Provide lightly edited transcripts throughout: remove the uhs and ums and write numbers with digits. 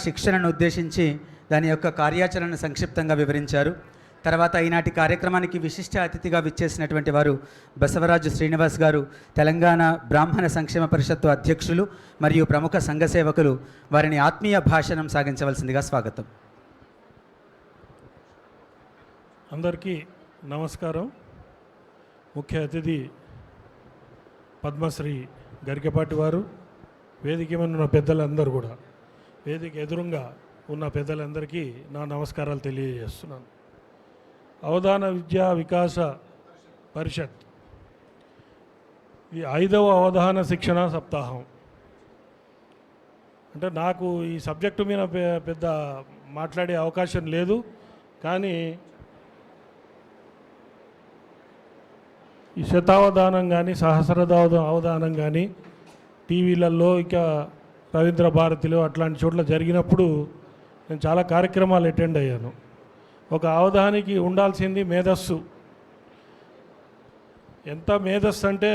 శిక్షణను ఉద్దేశించి దాని యొక్క కార్యాచరణను సంక్షిప్తంగా వివరించారు. తర్వాత ఈనాటి కార్యక్రమానికి విశిష్ట అతిథిగా విచ్చేసినటువంటి వారు బసవరాజు శ్రీనివాస్ గారు, తెలంగాణ బ్రాహ్మణ సంక్షేమ పరిషత్తు అధ్యక్షులు మరియు ప్రముఖ సంఘ సేవకులు. వారిని ఆత్మీయ భాషణం సాగించవలసిందిగా స్వాగతం. అందరికీ నమస్కారం. ముఖ్య అతిథి పద్మశ్రీ గరికపాటి వారు, వేదిక మీద ఉన్న పెద్దలందరూ కూడా, వేదిక ఎదురుగా ఉన్న పెద్దలందరికీ నా నమస్కారాలు తెలియజేస్తున్నాను. అవధాన విద్యా వికాస పరిషత్ ఈ 5వ అవధాన శిక్షణ సప్తాహం. అంటే నాకు ఈ సబ్జెక్టు మీద పెద్ద మాట్లాడే అవకాశం లేదు, కానీ ఈ శతావధానం కానీ అవధానం కానీ టీవీలలో ఇక రవీంద్ర భారతిలో అట్లాంటి చోట్ల జరిగినప్పుడు నేను చాలా కార్యక్రమాలు అటెండ్ అయ్యాను. ఒక అవధానికి ఉండాల్సింది మేధస్సు. ఎంత మేధస్సు అంటే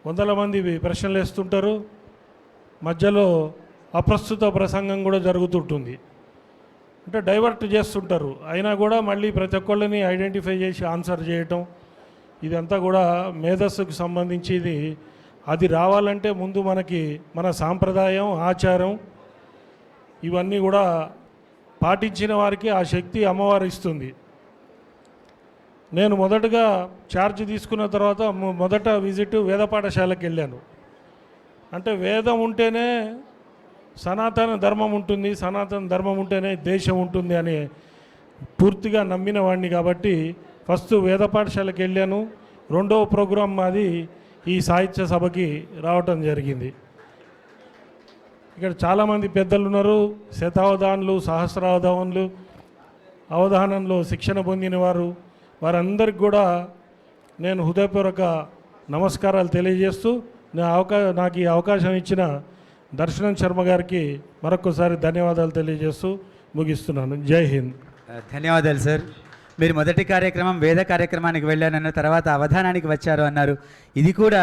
100 మంది ప్రశ్నలు వేస్తుంటారు, మధ్యలో అప్రస్తుత ప్రసంగం కూడా జరుగుతుంటుంది. అంటే డైవర్ట్ చేస్తుంటారు, అయినా కూడా మళ్ళీ ప్రతి ఒక్కళ్ళని ఐడెంటిఫై చేసి ఆన్సర్ చేయటం, ఇదంతా కూడా మేధస్సుకు సంబంధించింది. అది రావాలంటే ముందు మనకి మన సాంప్రదాయం, ఆచారం ఇవన్నీ కూడా పాటించిన వారికి ఆ శక్తి అమ్మవారు ఇస్తుంది. నేను మొదటగా ఛార్జ్ తీసుకున్న తర్వాత మొదట విజిట్ వేద పాఠశాలకు వెళ్ళాను. అంటే వేదం ఉంటేనే సనాతన ధర్మం ఉంటుంది, సనాతన ధర్మం ఉంటేనే దేశం ఉంటుంది అని పూర్తిగా నమ్మిన వాడిని. కాబట్టి ఫస్ట్ వేద పాఠశాలకు వెళ్ళాను. రెండవ ప్రోగ్రాం మాది ఈ సాహిత్య సభకి రావటం జరిగింది. ఇక్కడ చాలామంది పెద్దలు ఉన్నారు, శతావధానులు, సహస్రావధానులు, అవధానంలో శిక్షణ పొందిన వారు. వారందరికి కూడా నేను హృదయపూర్వక నమస్కారాలు తెలియజేస్తూ నాకు ఈ అవకాశం ఇచ్చిన దర్శనం శర్మ గారికి మరొకసారి ధన్యవాదాలు తెలియజేస్తూ ముగిస్తున్నాను. జై హింద్. ధన్యవాదాలు సార్. మీరు మొదటి కార్యక్రమం వేద కార్యక్రమానికి వెళ్ళానన్న తర్వాత అవధానానికి వచ్చారు అన్నారు. ఇది కూడా